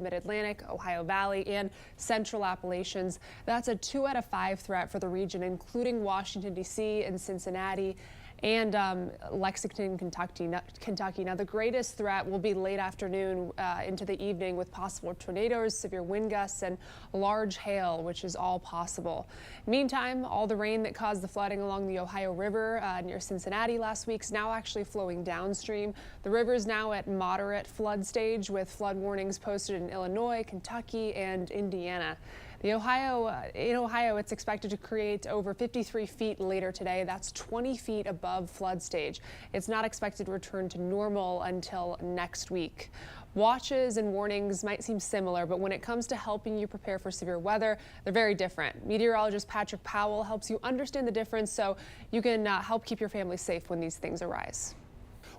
mid-Atlantic, Ohio Valley, and central Appalachians. That's a 2 out of 5 threat for the region, including Washington, D.C. and Cincinnati and Lexington, Kentucky. Now, the greatest threat will be late afternoon into the evening with possible tornadoes, severe wind gusts, and large hail, which is all possible. Meantime, all the rain that caused the flooding along the Ohio River near Cincinnati last week is now actually flowing downstream. The river is now at moderate flood stage with flood warnings posted in Illinois, Kentucky, and Indiana. In Ohio, it's expected to create over 53 feet later today. That's 20 feet above flood stage. It's not expected to return to normal until next week. Watches and warnings might seem similar, but when it comes to helping you prepare for severe weather, they're very different. Meteorologist Patrick Powell helps you understand the difference so you can help keep your family safe when these things arise.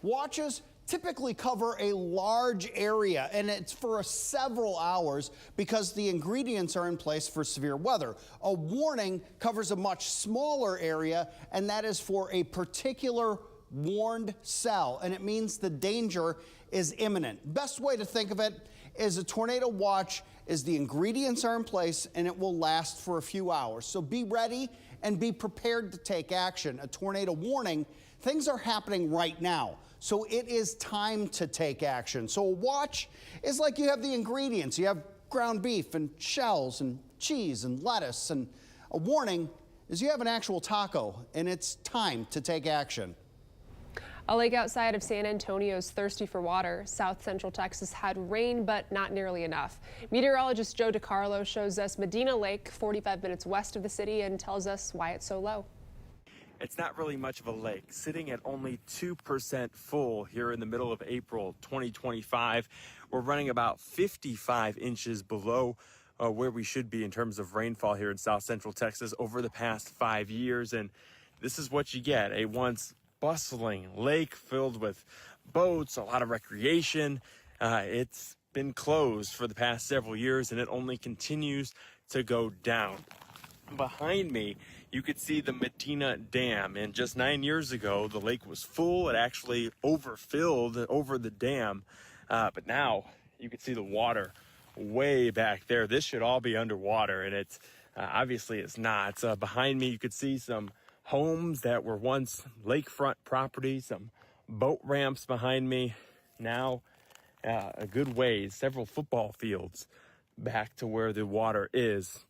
Watches typically cover a large area, and it's for several hours because the ingredients are in place for severe weather. A warning covers a much smaller area, and that is for a particular warned cell, and it means the danger is imminent. Best way to think of it is a tornado watch is the ingredients are in place and it will last for a few hours. So be ready and be prepared to take action. A tornado warning, things are happening right now. So it is time to take action. So a watch is like you have the ingredients. You have ground beef and shells and cheese and lettuce. And a warning is you have an actual taco and it's time to take action. A lake outside of San Antonio is thirsty for water. South Central Texas had rain, but not nearly enough. Meteorologist Joe DiCarlo shows us Medina Lake, 45 minutes west of the city, and tells us why it's so low. It's not really much of a lake, sitting at only 2% full here in the middle of April 2025. We're running about 55 inches below where we should be in terms of rainfall here in South Central Texas over the past 5 years. And this is what you get, a once bustling lake filled with boats, a lot of recreation. It's been closed for the past several years and it only continues to go down. Behind me, you could see the Medina Dam, and just 9 years ago, the lake was full. It actually overfilled over the dam, but now you can see the water way back there. This should all be underwater, and it's obviously it's not. Behind me, you could see some homes that were once lakefront property, some boat ramps behind me. Now, a good ways, several football fields back to where the water is.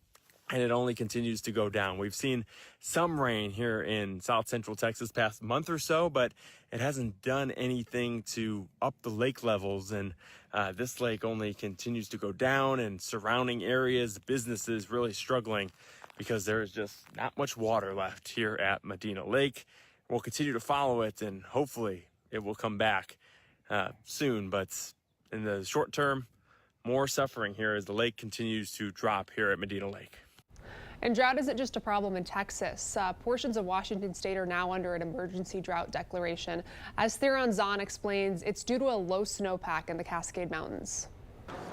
And it only continues to go down. We've seen some rain here in South Central Texas past month or so, but it hasn't done anything to up the lake levels. And this lake only continues to go down, and surrounding areas, businesses really struggling because there is just not much water left here at Medina Lake. We'll continue to follow it, and hopefully it will come back soon. But in the short term, more suffering here as the lake continues to drop here at Medina Lake. And drought isn't just a problem in Texas. Portions of Washington state are now under an emergency drought declaration. As Theron Zahn explains, it's due to a low snowpack in the Cascade Mountains.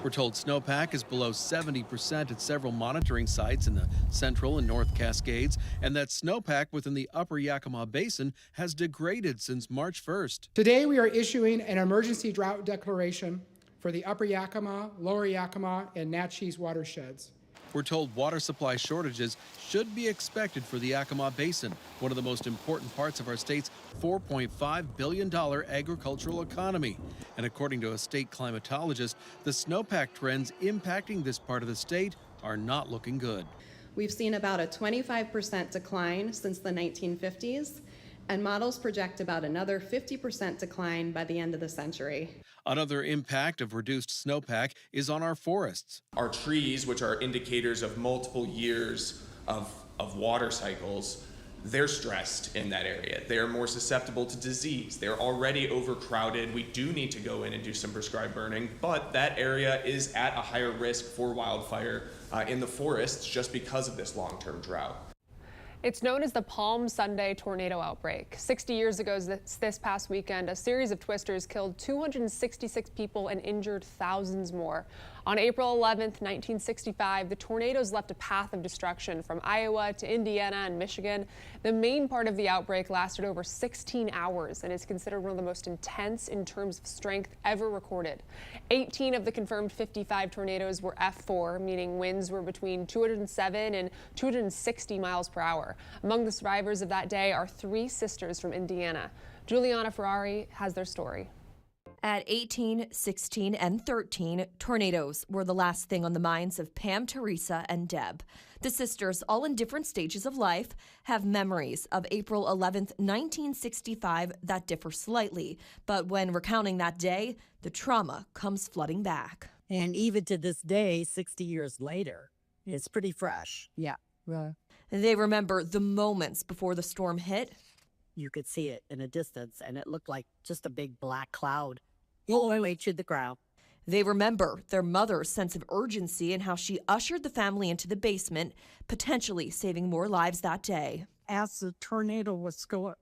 We're told snowpack is below 70% at several monitoring sites in the central and north Cascades, and that snowpack within the upper Yakima Basin has degraded since March 1st. Today we are issuing an emergency drought declaration for the upper Yakima, lower Yakima, and Natchez watersheds. We're told water supply shortages should be expected for the Yakima Basin, one of the most important parts of our state's $4.5 billion agricultural economy. And according to a state climatologist, the snowpack trends impacting this part of the state are not looking good. We've seen about a 25% decline since the 1950s, and models project about another 50% decline by the end of the century. Another impact of reduced snowpack is on our forests. Our trees, which are indicators of multiple years of water cycles, they're stressed in that area. They're more susceptible to disease. They're already overcrowded. We do need to go in and do some prescribed burning, but that area is at a higher risk for wildfire in the forests just because of this long-term drought. It's known as the Palm Sunday Tornado Outbreak. 60 years ago this past weekend, a series of twisters killed 266 people and injured thousands more. On April 11th, 1965, the tornadoes left a path of destruction from Iowa to Indiana and Michigan. The main part of the outbreak lasted over 16 hours and is considered one of the most intense in terms of strength ever recorded. 18 of the confirmed 55 tornadoes were F4, meaning winds were between 207 and 260 miles per hour. Among the survivors of that day are 3 sisters from Indiana. Juliana Ferrari has their story. At 18, 16, and 13, tornadoes were the last thing on the minds of Pam, Teresa, and Deb. The sisters, all in different stages of life, have memories of April 11th, 1965 that differ slightly. But when recounting that day, the trauma comes flooding back. And even to this day, 60 years later, it's pretty fresh. Yeah. They remember the moments before the storm hit. You could see it in a distance, and it looked like just a big black cloud all the way to the ground. They remember their mother's sense of urgency and how she ushered the family into the basement, potentially saving more lives that day. As the tornado was going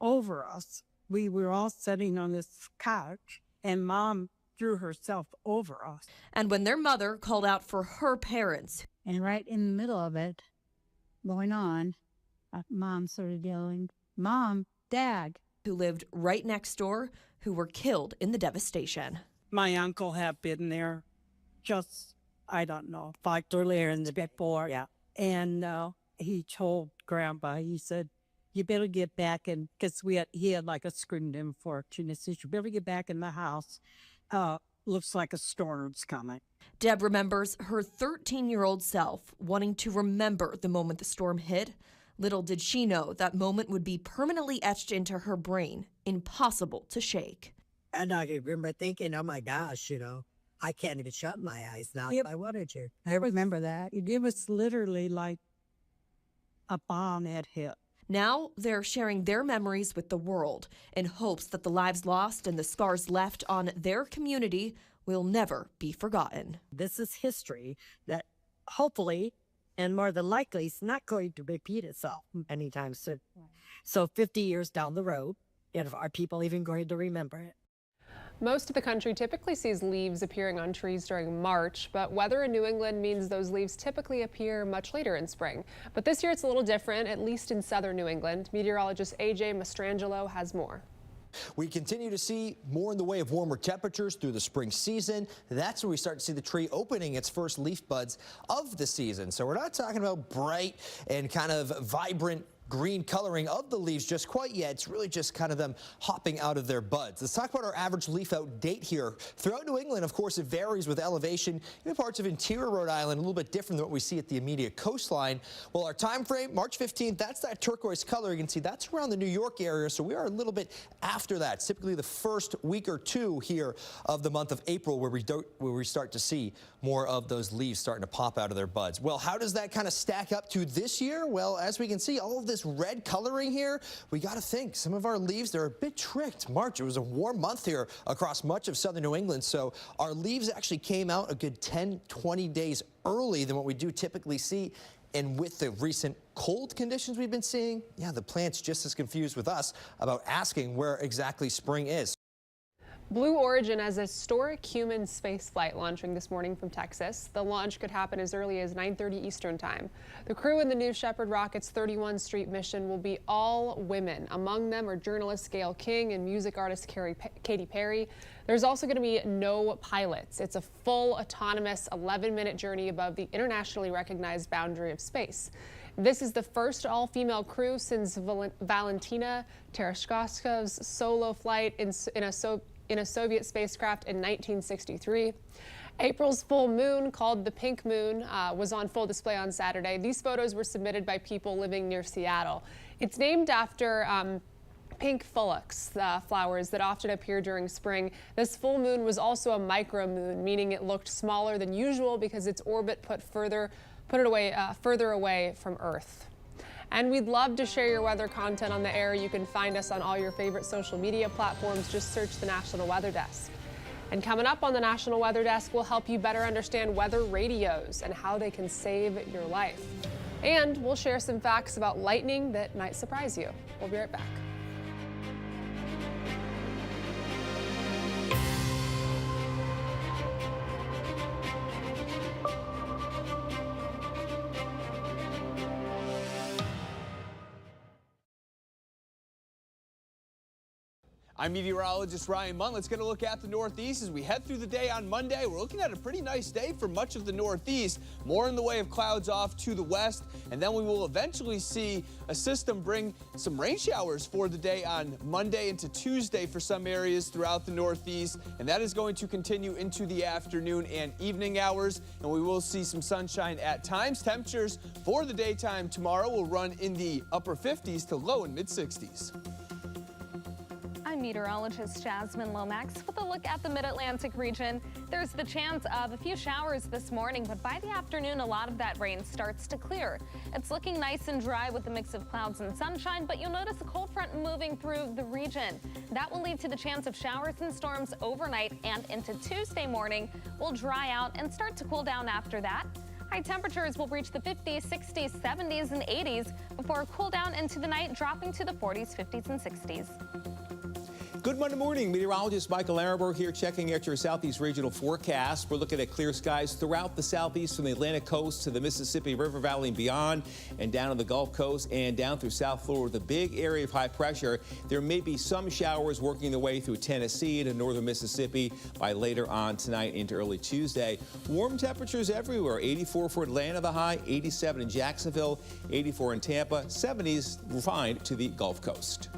over us, we were all sitting on this couch, and Mom threw herself over us. And when their mother called out for her parents. And right in the middle of it, going on, Mom started yelling, "Mom, Dad," who lived right next door, who were killed in the devastation. My uncle had been there just, I don't know, 5 earlier in the before. Yeah. And he told Grandpa, he said, "You better get back in," because he had like a screened in fortune. He said, "You better get back in the house. Looks like a storm's coming." Deb remembers her 13-year-old self wanting to remember the moment the storm hit. Little did she know that moment would be permanently etched into her brain, impossible to shake. And I remember thinking, oh my gosh, I can't even shut my eyes now if I wanted to. I remember that. It was literally like a bomb had hit. Now they're sharing their memories with the world in hopes that the lives lost and the scars left on their community will never be forgotten. This is history that hopefully and more than likely is not going to repeat itself anytime soon. So 50 years down the road, are people even going to remember it? Most of the country typically sees leaves appearing on trees during March, but weather in New England means those leaves typically appear much later in spring. But this year it's a little different, at least in southern New England. Meteorologist AJ Mastrangelo has more. We continue to see more in the way of warmer temperatures through the spring season. That's when we start to see the tree opening its first leaf buds of the season. So we're not talking about bright and kind of vibrant green coloring of the leaves just quite yet. It's really just kind of them hopping out of their buds. Let's talk about our average leaf out date here. Throughout New England, of course, it varies with elevation. Even parts of interior Rhode Island, a little bit different than what we see at the immediate coastline. Well, our time frame, March 15th, that's that turquoise color. You can see that's around the New York area, so we are a little bit after that. It's typically the first week or two here of the month of April where we start to see more of those leaves starting to pop out of their buds. Well, how does that kind of stack up to this year? Well, as we can see, all of this red coloring here, we got to think some of our leaves, they're a bit tricked. March, it was a warm month here across much of southern New England, so our leaves actually came out a good 10, 20 days early than what we do typically see. And with the recent cold conditions we've been seeing, yeah, the plant's just as confused with us about asking where exactly spring is. Blue Origin has a historic human spaceflight launching this morning from Texas. The launch could happen as early as 9:30 Eastern Time. The crew in the New Shepard rocket's 31 Street mission will be all women. Among them are journalist Gayle King and music artist Katy Perry. There's also going to be no pilots. It's a full autonomous 11-minute journey above the internationally recognized boundary of space. This is the first all-female crew since Valentina Tereshkovska's solo flight in a Soviet spacecraft in 1963. April's full moon, called the Pink Moon, was on full display on Saturday. These photos were submitted by people living near Seattle. It's named after pink phlox, flowers that often appear during spring. This full moon was also a micromoon, meaning it looked smaller than usual because its orbit put it further away from Earth. And we'd love to share your weather content on the air. You can find us on all your favorite social media platforms. Just search the National Weather Desk. And coming up on the National Weather Desk, we'll help you better understand weather radios and how they can save your life. And we'll share some facts about lightning that might surprise you. We'll be right back. I'm meteorologist Ryan Munn. Let's get a look at the Northeast as we head through the day on Monday. We're looking at a pretty nice day for much of the Northeast. More in the way of clouds off to the west, and then we will eventually see a system bring some rain showers for the day on Monday into Tuesday for some areas throughout the Northeast, and that is going to continue into the afternoon and evening hours, and we will see some sunshine at times. Temperatures for the daytime tomorrow will run in the upper 50s to low and mid 60s. I'm meteorologist Jasmine Lomax with a look at the Mid-Atlantic region. There's the chance of a few showers this morning, but by the afternoon, a lot of that rain starts to clear. It's looking nice and dry with a mix of clouds and sunshine, but you'll notice a cold front moving through the region. That will lead to the chance of showers and storms overnight, and into Tuesday morning will dry out and start to cool down after that. High temperatures will reach the 50s, 60s, 70s, and 80s before a cool down into the night, dropping to the 40s, 50s, and 60s. Good Monday morning. Meteorologist Michael Arenberg here checking out your Southeast regional forecast. We're looking at clear skies throughout the Southeast from the Atlantic coast to the Mississippi River Valley and beyond, and down on the Gulf Coast and down through South Florida with a big area of high pressure. There may be some showers working their way through Tennessee to northern Mississippi by later on tonight into early Tuesday. Warm temperatures everywhere. 84 for Atlanta, the high, 87 in Jacksonville, 84 in Tampa, 70s refined to the Gulf Coast.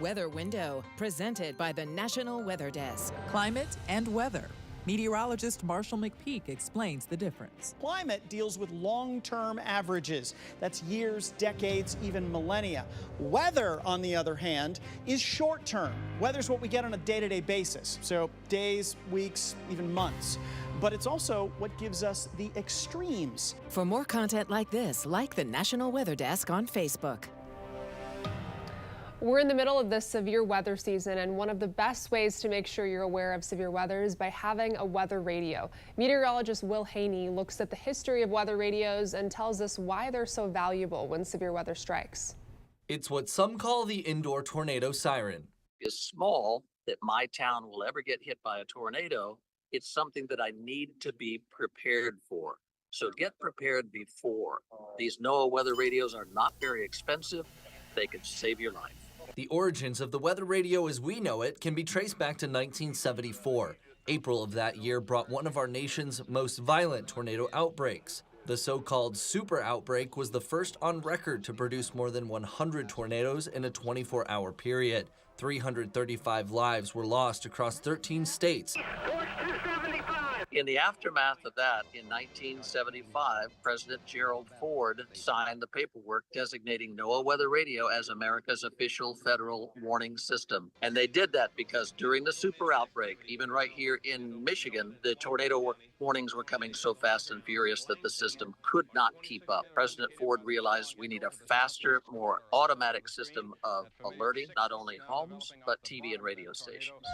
Weather Window, presented by the National Weather Desk. Climate and weather. Meteorologist Marshall McPeak explains the difference. Climate deals with long-term averages. That's years, decades, even millennia. Weather, on the other hand, is short-term. Weather's what we get on a day-to-day basis, so days, weeks, even months. But it's also what gives us the extremes. For more content like this, like the National Weather Desk on Facebook. We're in the middle of this severe weather season, and one of the best ways to make sure you're aware of severe weather is by having a weather radio. Meteorologist Will Haney looks at the history of weather radios and tells us why they're so valuable when severe weather strikes. It's what some call the indoor tornado siren. Is small that my town will ever get hit by a tornado. It's something that I need to be prepared for. So get prepared before. These NOAA weather radios are not very expensive. They can save your life. The origins of the weather radio as we know it can be traced back to 1974. April of that year brought one of our nation's most violent tornado outbreaks. The so-called super outbreak was the first on record to produce more than 100 tornadoes in a 24-hour period. 335 lives were lost across 13 states. In the aftermath of that, in 1975, President Gerald Ford signed the paperwork designating NOAA Weather Radio as America's official federal warning system. And they did that because during the super outbreak, even right here in Michigan, the tornado warnings were coming so fast and furious that the system could not keep up. President Ford realized we need a faster, more automatic system of alerting not only homes, but TV and radio stations.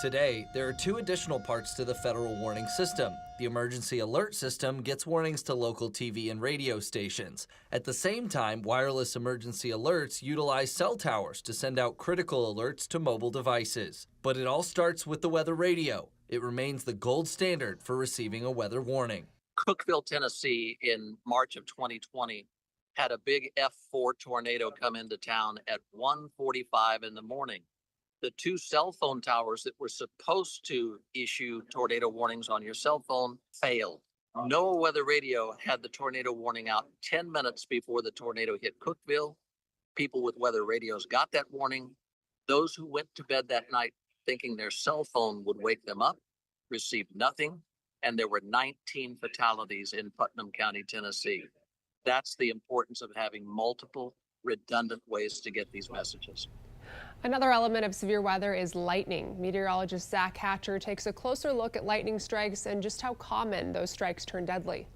Today, there are two additional parts to the federal warning system. The emergency alert system gets warnings to local TV and radio stations. At the same time, wireless emergency alerts utilize cell towers to send out critical alerts to mobile devices. But it all starts with the weather radio. It remains the gold standard for receiving a weather warning. Cookeville, Tennessee, in March of 2020, had a big F4 tornado come into town at 1:45 in the morning. The two cell phone towers that were supposed to issue tornado warnings on your cell phone failed. NOAA Weather Radio had the tornado warning out 10 minutes before the tornado hit Cookeville. People with weather radios got that warning. Those who went to bed that night thinking their cell phone would wake them up received nothing, and there were 19 fatalities in Putnam County, Tennessee. That's the importance of having multiple redundant ways to get these messages. Another element of severe weather is lightning. Meteorologist Zach Hatcher takes a closer look at lightning strikes and just how common those strikes turn deadly.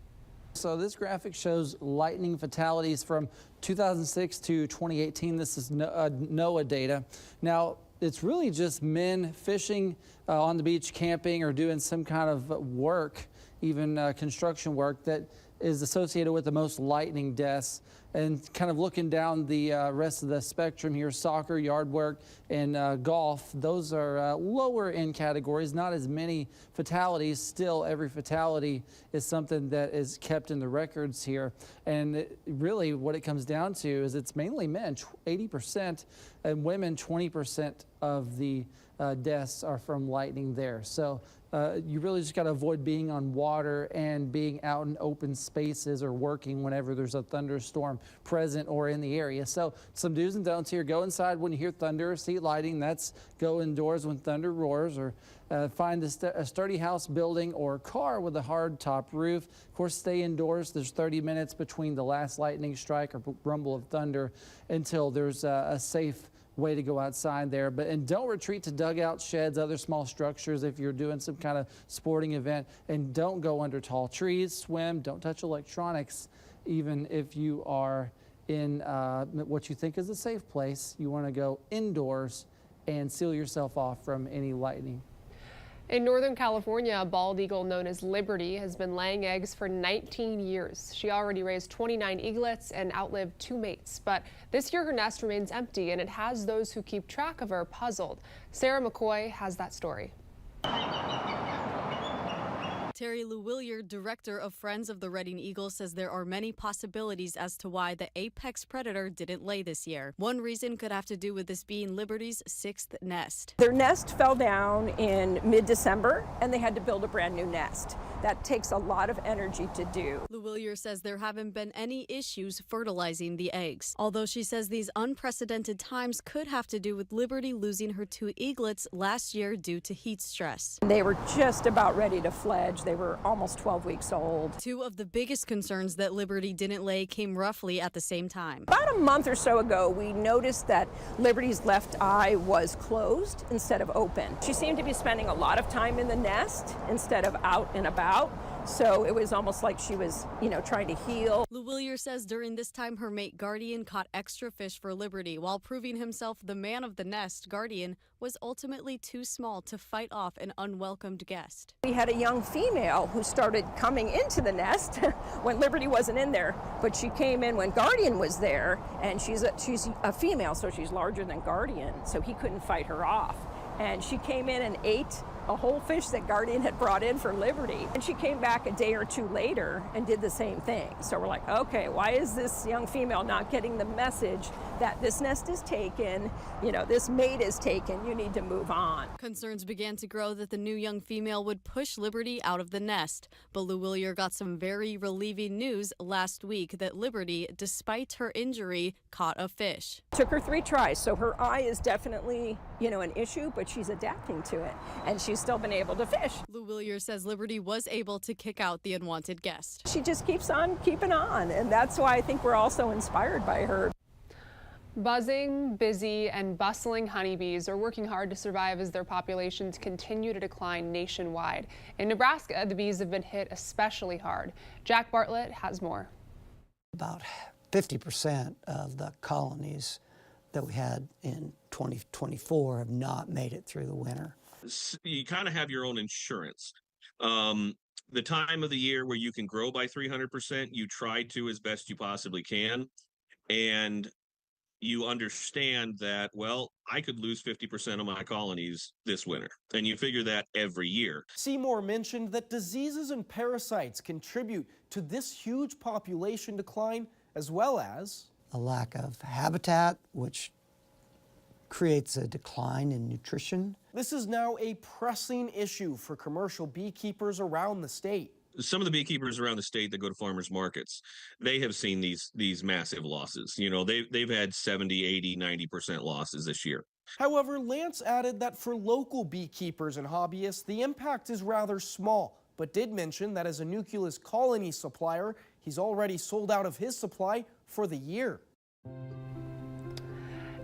So this graphic shows lightning fatalities from 2006 to 2018. This is NOAA data. Now, it's really just men fishing on the beach, camping, or doing some kind of work, even construction work, that is associated with the most lightning deaths. And kind of looking down the rest of the spectrum here, soccer, yard work, and golf, those are lower in categories, not as many fatalities. Still, every fatality is something that is kept in the records here. And really what it comes down to is it's mainly men, 80%, and women, 20% of the deaths are from lightning there. So you really just got to avoid being on water and being out in open spaces or working whenever there's a thunderstorm present or in the area. So some do's and don'ts here. Go inside when you hear thunder, see lightning. That's go indoors when thunder roars, or find a sturdy house, building, or car with a hard top roof. Of course, stay indoors. There's 30 minutes between the last lightning strike or rumble of thunder until there's a safe way to go outside there. And don't retreat to dugouts, sheds, other small structures if you're doing some kind of sporting event. And don't go under tall trees, swim, don't touch electronics, even if you are in what you think is a safe place. You want to go indoors and seal yourself off from any lightning. In Northern California, a bald eagle known as Liberty has been laying eggs for 19 years. She already raised 29 eaglets and outlived 2 mates. But this year her nest remains empty, and it has those who keep track of her puzzled. Sarah McCoy has that story. Terry Lewillier, director of Friends of the Redding Eagle, says there are many possibilities as to why the apex predator didn't lay this year. One reason could have to do with this being Liberty's 6th nest. Their nest fell down in mid-December, and they had to build a brand new nest. That takes a lot of energy to do. Lewillier says there haven't been any issues fertilizing the eggs, although she says these unprecedented times could have to do with Liberty losing her 2 eaglets last year due to heat stress. They were just about ready to fledge. They were almost 12 weeks old. 2 of the biggest concerns that Liberty didn't lay came roughly at the same time. About a month or so ago, we noticed that Liberty's left eye was closed instead of open. She seemed to be spending a lot of time in the nest instead of out and about. So it was almost like she was, trying to heal. Lewillier says during this time her mate Guardian caught extra fish for Liberty. While proving himself the man of the nest, Guardian was ultimately too small to fight off an unwelcomed guest. We had a young female who started coming into the nest when Liberty wasn't in there, but she came in when Guardian was there, and she's a female, so she's larger than Guardian, so he couldn't fight her off. And she came in and ate a whole fish that Guardian had brought in for Liberty. And she came back a day or 2 later and did the same thing. So we're like, okay, why is this young female not getting the message that this nest is taken, this mate is taken, you need to move on? Concerns began to grow that the new young female would push Liberty out of the nest. But Lewillier got some very relieving news last week that Liberty, despite her injury, caught a fish. Took her 3 tries, so her eye is definitely, an issue, but she's adapting to it, and she's still been able to fish. Lewillier says Liberty was able to kick out the unwanted guest. She just keeps on keeping on, and that's why I think we're all so inspired by her. Buzzing, busy, and bustling honeybees are working hard to survive as their populations continue to decline nationwide. In Nebraska, the bees have been hit especially hard. Jack Bartlett has more. About 50% of the colonies that we had in 2024 have not made it through the winter. You kind of have your own insurance. The time of the year where you can grow by 300%, you try to as best you possibly can. And you understand that, well, I could lose 50% of my colonies this winter. And you figure that every year. Seymour mentioned that diseases and parasites contribute to this huge population decline, as well as a lack of habitat, which creates a decline in nutrition. This is now a pressing issue for commercial beekeepers around the state. Some of the beekeepers around the state that go to farmers markets, they have seen these massive losses. They've had 70, 80, 90% losses this year. However, Lance added that for local beekeepers and hobbyists, the impact is rather small, but did mention that as a nucleus colony supplier, he's already sold out of his supply for the year.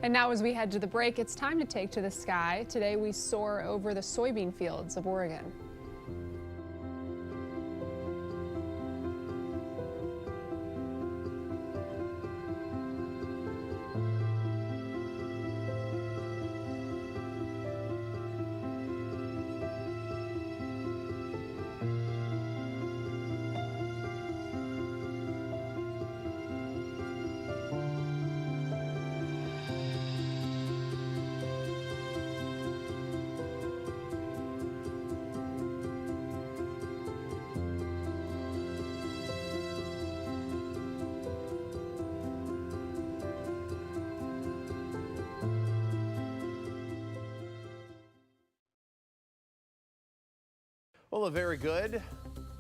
And now as we head to the break, it's time to take to the sky. Today we soar over the soybean fields of Oregon. Well, a very good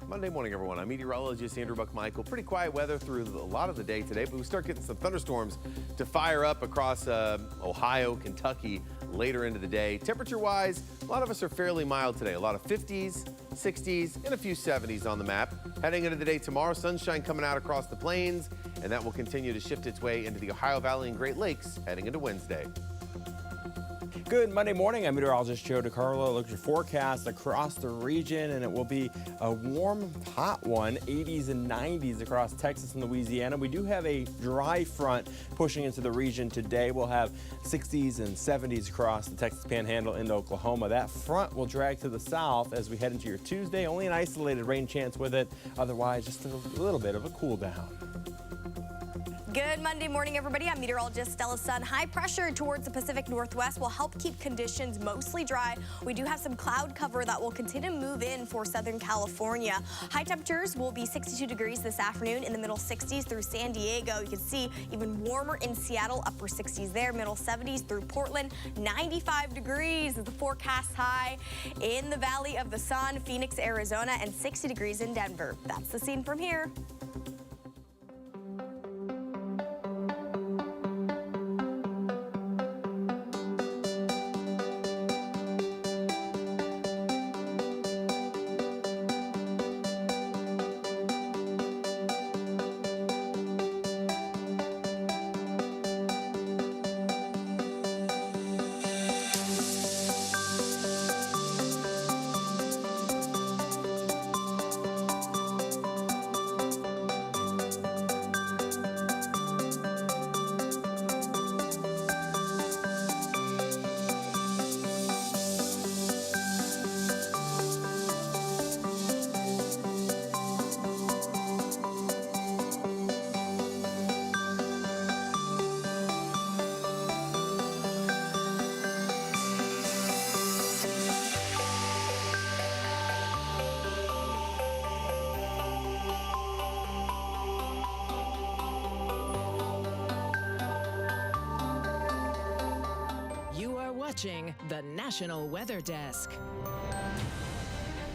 Monday morning, everyone. I'm meteorologist Andrew Buckmichael. Pretty quiet weather through a lot of the day today, but we start getting some thunderstorms to fire up across Ohio, Kentucky later into the day. Temperature-wise, a lot of us are fairly mild today. A lot of 50s, 60s, and a few 70s on the map. Heading into the day tomorrow, sunshine coming out across the plains, and that will continue to shift its way into the Ohio Valley and Great Lakes heading into Wednesday. Good Monday morning. I'm meteorologist Joe DiCarlo. Look at your forecast across the region, and it will be a warm, hot one, 80s and 90s across Texas and Louisiana. We do have a dry front pushing into the region today. We'll have 60s and 70s across the Texas Panhandle into Oklahoma. That front will drag to the south as we head into your Tuesday. Only an isolated rain chance with it. Otherwise, just a little bit of a cool down. Good Monday morning, everybody. I'm meteorologist Stella Sun. High pressure towards the Pacific Northwest will help keep conditions mostly dry. We do have some cloud cover that will continue to move in for Southern California. High temperatures will be 62 degrees this afternoon, in the middle 60s through San Diego. You can see even warmer in Seattle, upper 60s there, middle 70s through Portland. 95 degrees is the forecast high in the Valley of the Sun, Phoenix, Arizona, and 60 degrees in Denver. That's the scene from here. Watching the National Weather Desk.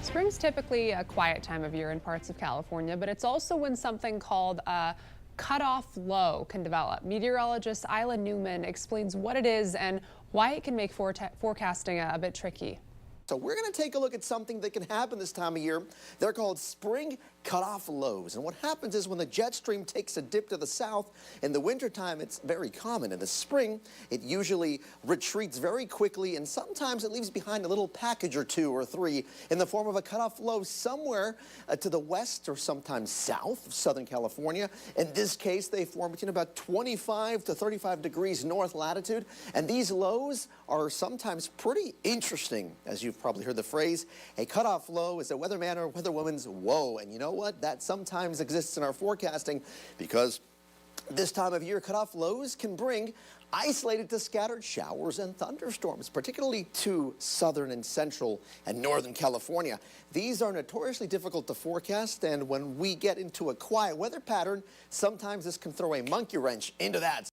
Spring's typically a quiet time of year in parts of California, but it's also when something called a cutoff low can develop. Meteorologist Isla Newman explains what it is and why it can make forecasting a bit tricky. So we're going to take a look at something that can happen this time of year. They're called spring cutoff lows. And what happens is when the jet stream takes a dip to the south, in the wintertime it's very common. In the spring, it usually retreats very quickly, and sometimes it leaves behind a little package or two or three in the form of a cutoff low somewhere to the west or sometimes south of Southern California. In this case, they form between about 25 to 35 degrees north latitude. And these lows are sometimes pretty interesting. As you've probably heard the phrase, a cutoff low is a weatherman or weatherwoman's woe. And you know what? That sometimes exists in our forecasting because this time of year, cutoff lows can bring isolated to scattered showers and thunderstorms, particularly to southern and central and northern California. These are notoriously difficult to forecast, and when we get into a quiet weather pattern, sometimes this can throw a monkey wrench into that.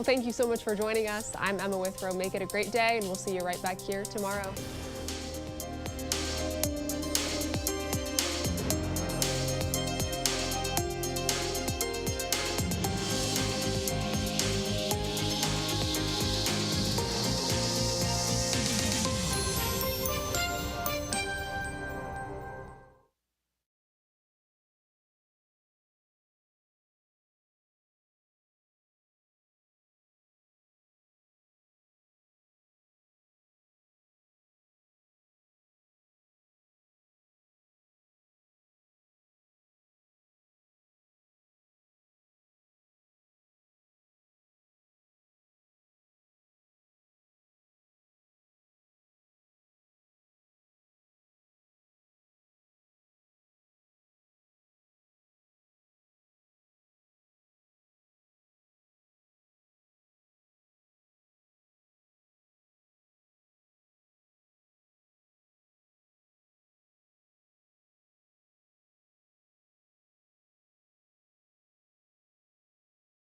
Well, thank you so much for joining us. I'm Emma Withrow. Make it a great day, and we'll see you right back here tomorrow.